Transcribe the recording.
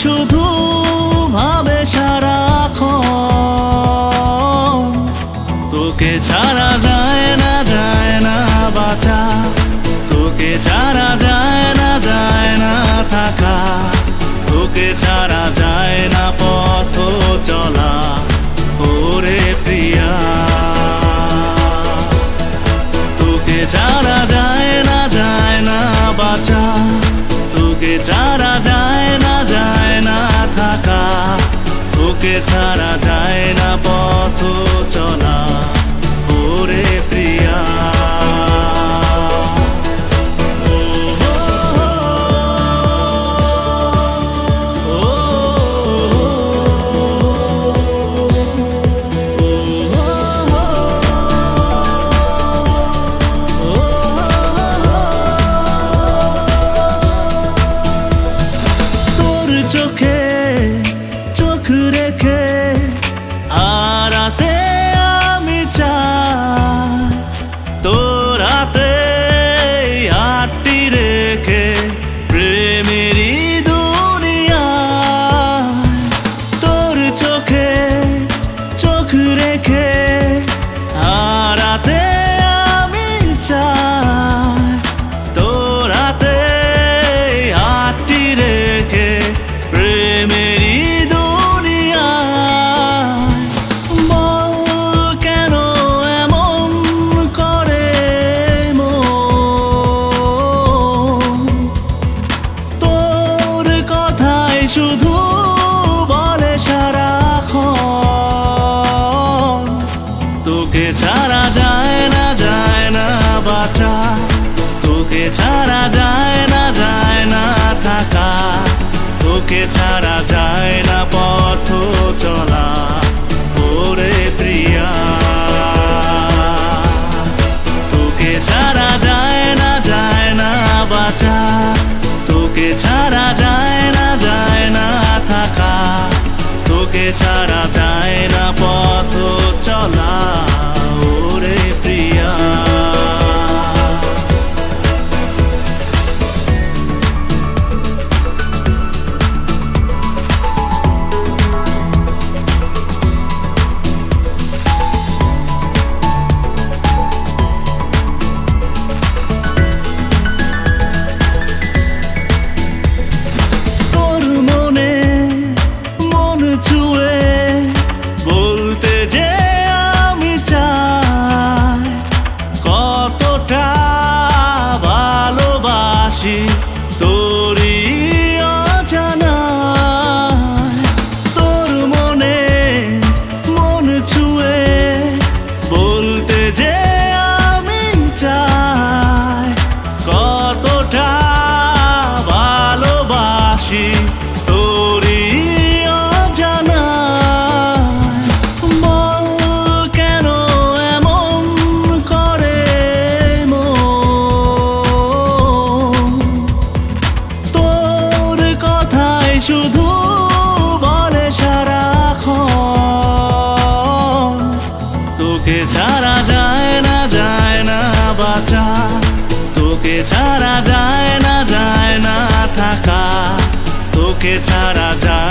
শুধু ভাবে সারাক্ষণ, তোকে ছাড়া যায় না বাঁচা, তোকে ছাড়া যায় না থাকা, তোকে ছাড়া যায় না পথ চলা, ওরে প্রিয়া। তোকে ছাড়া যায় না বাঁচা, তোকে ছাড়া যায় না থাকা, তোকে ছাড়া যায় না পথ চলা, ওরে প্রিয়া। চোখে চোখ রেখে আড়াতে আমি চাই, তোর হাতে হাতটি রেখে প্রেমেরই দুনিয়া। তোর চোখে চোখ রেখে আড়াতে আমি চাই, তোর হাতে হাতটি রেখে প্রেমেরই দুনিয়া। বল কেন এমন করে মন, তোর কথাই শুধু বলে সারাক্ষণ, তোকে ছাড়া যায় না বাঁচা, তোকে ছাড়া যায় না থাকা, তোকে ছাড়া যায় না পথ চলা, ওরে প্রিয়া। তোকে ছাড়া যায় না বাঁচা, তোকে ছাড়া যায় না থাকা, তোকে ছাড়া যায় না পথ চলা, ওরে প্রিয়া। ছুঁয়ে বলতে যে আমি চাই, কতটা ভালোবাসি তোরই অজানায়। তোর মনে মন ছুঁয়ে বলতে যে আমি চাই, কতটা ভালোবাসি তোরই। শুধু বলে সারাক্ষণ, তোকে ছাড়া যায় না বাঁচা, তোকে ছাড়া যায় না থাকা, তোকে ছাড়া যায়